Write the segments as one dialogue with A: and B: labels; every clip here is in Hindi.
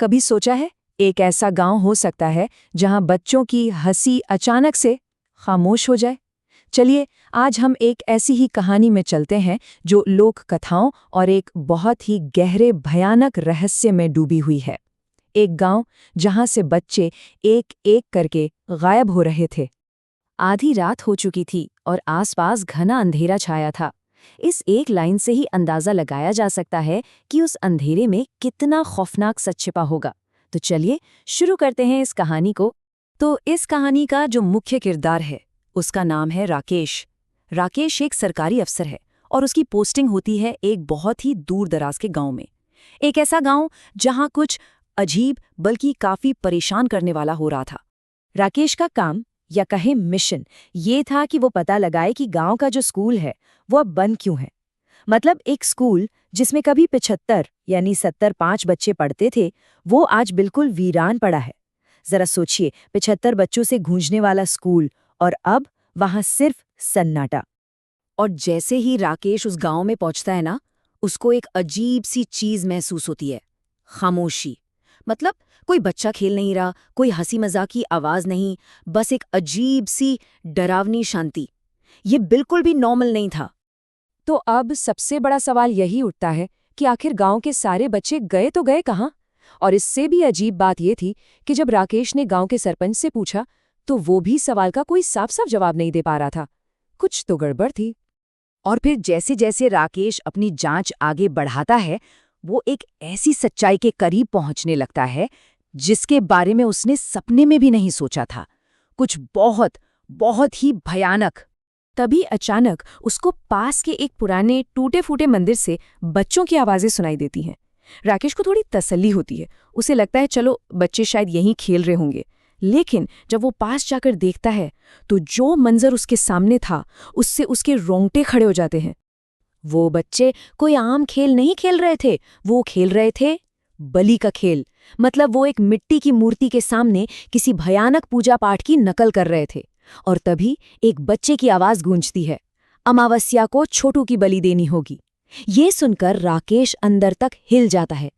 A: कभी सोचा है, एक ऐसा गांव हो सकता है जहां बच्चों की हंसी अचानक से खामोश हो जाए। चलिए, आज हम एक ऐसी ही कहानी में चलते हैं जो लोक कथाओं और एक बहुत ही गहरे भयानक रहस्य में डूबी हुई है। एक गांव जहां से बच्चे एक एक करके गायब हो रहे थे। आधी रात हो चुकी थी और आसपास घना अंधेरा छाया था। इस एक लाइन से ही अंदाजा लगाया जा सकता है कि उस अंधेरे में कितना खौफनाक सच छिपा होगा। तो चलिए शुरू करते हैं इस कहानी को। तो इस कहानी का जो मुख्य किरदार है उसका नाम है राकेश। राकेश एक सरकारी अफसर है और उसकी पोस्टिंग होती है एक बहुत ही दूर दराज के गांव में। एक ऐसा गांव जहां कुछ अजीब बल्कि काफी परेशान करने वाला हो रहा था। राकेश का काम या कहे मिशन ये था कि वो पता लगाए कि गांव का जो स्कूल है वो अब बंद क्यों है। मतलब एक स्कूल जिसमें कभी 75 यानी 75 बच्चे पढ़ते थे, वो आज बिल्कुल वीरान पड़ा है। जरा सोचिए, 75 बच्चों से गूंजने वाला स्कूल और अब वहां सिर्फ सन्नाटा। और जैसे ही राकेश उस गांव में पहुंचता है ना, उसको एक अजीब सी चीज महसूस होती है, खामोशी। मतलब कोई बच्चा खेल नहीं रहा, कोई हंसी मजाक की आवाज नहीं, बस एक अजीब सी डरावनी शांति। ये बिल्कुल भी नॉर्मल नहीं था। तो अब सबसे बड़ा सवाल यही उठता है कि आखिर गांव के सारे बच्चे गए तो गए कहाँ। और इससे भी अजीब बात ये थी कि जब राकेश ने गांव के सरपंच से पूछा तो वो भी सवाल का कोई साफ साफ जवाब नहीं दे पा रहा था। कुछ तो गड़बड़ थी। और फिर जैसे जैसे राकेश अपनी जांच आगे बढ़ाता है, वो एक ऐसी सच्चाई के करीब पहुंचने लगता है जिसके बारे में उसने सपने में भी नहीं सोचा था। कुछ बहुत बहुत ही भयानक। तभी अचानक उसको पास के एक पुराने टूटे फूटे मंदिर से बच्चों की आवाजें सुनाई देती हैं। राकेश को थोड़ी तसल्ली होती है, उसे लगता है चलो बच्चे शायद यहीं खेल रहे होंगे। लेकिन जब वो पास जाकर देखता है तो जो मंजर उसके सामने था उससे उसके रोंगटे खड़े हो जाते हैं। वो बच्चे कोई आम खेल नहीं खेल रहे थे, वो खेल रहे थे बलि का खेल। मतलब वो एक मिट्टी की मूर्ति के सामने किसी भयानक पूजा पाठ की नकल कर रहे थे। और तभी एक बच्चे की आवाज गूंजती है, अमावस्या को छोटू की बलि देनी होगी। ये सुनकर राकेश अंदर तक हिल जाता है।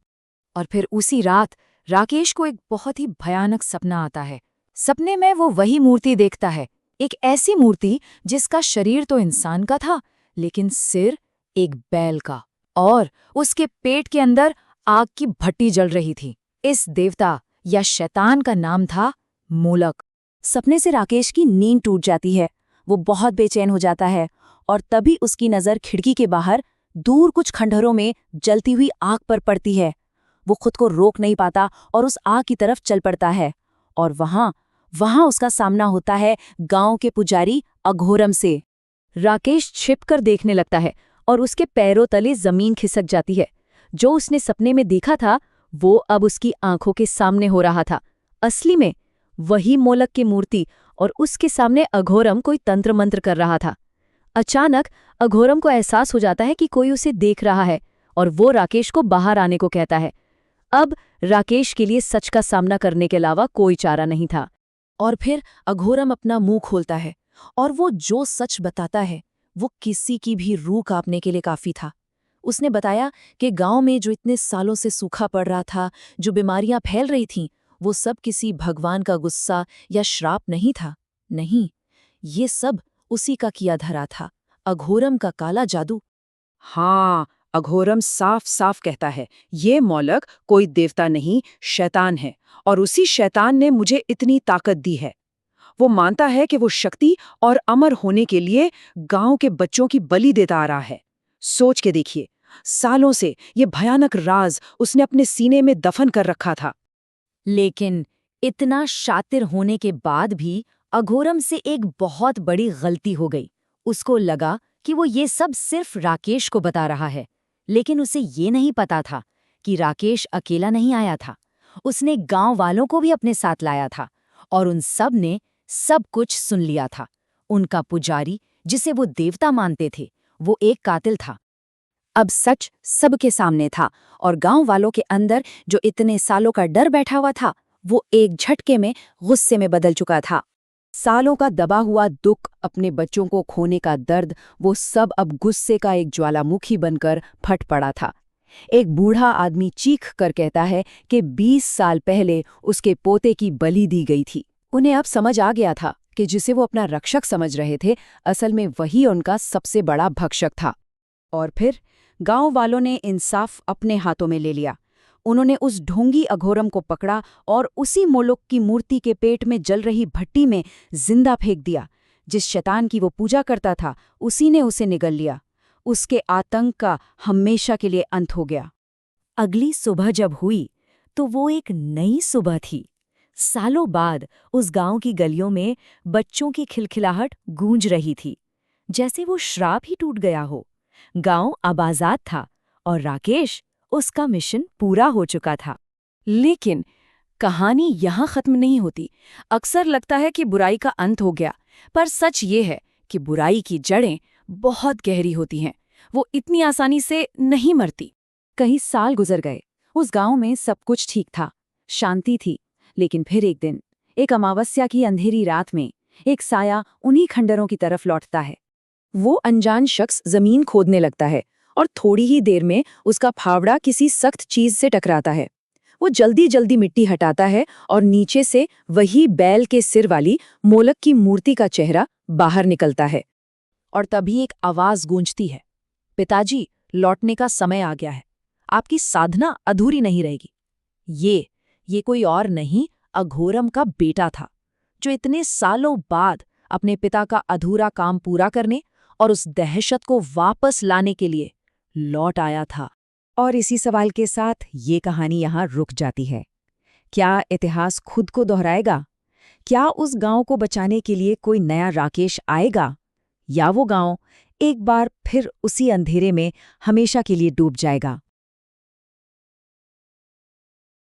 A: और फिर उसी रात राकेश को एक बहुत ही भयानक सपना आता है। सपने में वो वही मूर्ति देखता है, एक ऐसी मूर्ति जिसका शरीर तो इंसान का था लेकिन सिर एक बैल का, और उसके पेट के अंदर आग की भट्टी जल रही थी। इस देवता या शैतान का नाम था मोलक। सपने से राकेश की नींद टूट जाती है, वो बहुत बेचैन हो जाता है। और तभी उसकी नज़र खिड़की के बाहर दूर कुछ खंडहरों में जलती हुई आग पर पड़ती है। वो खुद को रोक नहीं पाता और उस आग की तरफ चल पड़ता है। और वहां उसका सामना होता है गांव के पुजारी अघोरम से। राकेश छिपकर देखने लगता है और उसके पैरों तले जमीन खिसक जाती है। जो उसने सपने में देखा था वो अब उसकी आंखों के सामने हो रहा था। असली में वही मोलक की मूर्ति, और उसके सामने अघोरम कोई तंत्र मंत्र कर रहा था। अचानक अघोरम को एहसास हो जाता है कि कोई उसे देख रहा है और वो राकेश को बाहर आने को कहता है। अब राकेश के लिए सच का सामना करने के अलावा कोई चारा नहीं था। और फिर अघोरम अपना मुंह खोलता है और वो जो सच बताता है वो किसी की भी रूह कांपने के लिए काफी था। उसने बताया कि गांव में जो इतने सालों से सूखा पड़ रहा था, जो बीमारियां फैल रही थीं, वो सब किसी भगवान का गुस्सा या श्राप नहीं था। नहीं, ये सब उसी का किया धरा था, अघोरम का काला जादू। हाँ, अघोरम साफ साफ कहता है, ये मोलक कोई देवता नहीं, शैतान है, और उसी शैतान ने मुझे इतनी ताकत दी है। वो मानता है कि वो शक्ति और अमर होने के लिए गांव के बच्चों की बलि देता आ रहा है। सोच के देखिए, सालों से ये भयानक राज उसने अपने सीने में दफन कर रखा था। लेकिन इतना शातिर होने के बाद भी अघोरम से एक बहुत बड़ी गलती हो गई। उसको लगा कि वो ये सब सिर्फ राकेश को बता रहा है, लेकिन उसे ये नहीं पता था कि राकेश अकेला नहीं आया था। उसने गांव वालों को भी अपने साथ लाया था और उन सब ने सब कुछ सुन लिया था। उनका पुजारी, जिसे वो देवता मानते थे, वो एक कातिल था। अब सच सबके सामने था और गांव वालों के अंदर जो इतने सालों का डर बैठा हुआ था वो एक झटके में गुस्से में बदल चुका था। सालों का दबा हुआ दुख, अपने बच्चों को खोने का दर्द, वो सब अब गुस्से का एक ज्वालामुखी बनकर फट पड़ा था। एक बूढ़ा आदमी चीख कर कहता है कि 20 साल पहले उसके पोते की बलि दी गई थी। उन्हें अब समझ आ गया था कि जिसे वो अपना रक्षक समझ रहे थे, असल में वही उनका सबसे बड़ा भक्षक था। और फिर गांव वालों ने इंसाफ अपने हाथों में ले लिया। उन्होंने उस ढोंगी अघोरम को पकड़ा और उसी मोलोक की मूर्ति के पेट में जल रही भट्टी में जिंदा फेंक दिया। जिस शैतान की वो पूजा करता था, उसी ने उसे निगल लिया। उसके आतंक का हमेशा के लिए अंत हो गया। अगली सुबह जब हुई तो वो एक नई सुबह थी। सालों बाद उस गांव की गलियों में बच्चों की खिलखिलाहट गूंज रही थी, जैसे वो श्राप ही टूट गया हो। गांव अब आजाद था और राकेश, उसका मिशन पूरा हो चुका था। लेकिन कहानी यहाँ खत्म नहीं होती। अक्सर लगता है कि बुराई का अंत हो गया, पर सच ये है कि बुराई की जड़ें बहुत गहरी होती हैं। वो इतनी आसानी से नहीं मरती। कई साल गुजर गए। उस गांव में सब कुछ ठीक था, शांति थी। लेकिन फिर एक दिन, एक अमावस्या की अंधेरी रात में, एक साया उन्हीं खंडरों की तरफ लौटता है। वो अनजान शख्स जमीन खोदने लगता है और थोड़ी ही देर में उसका फावड़ा किसी सख्त चीज से टकराता है। वो जल्दी जल्दी मिट्टी हटाता है और नीचे से वही बैल के सिर वाली मोलक की मूर्ति का चेहरा बाहर निकलता है। और तभी एक आवाज गूंजती है, पिताजी, लौटने का समय आ गया है। आपकी साधना अधूरी नहीं रहेगी। ये कोई और नहीं, अघोरम का बेटा था, जो इतने सालों बाद अपने पिता का अधूरा काम पूरा करने और उस दहशत को वापस लाने के लिए लौट आया था। और इसी सवाल के साथ ये कहानी यहाँ रुक जाती है। क्या इतिहास खुद को दोहराएगा? क्या उस गांव को बचाने के लिए कोई नया राकेश आएगा, या वो गांव एक बार फिर उसी अंधेरे में हमेशा के लिए डूब जाएगा?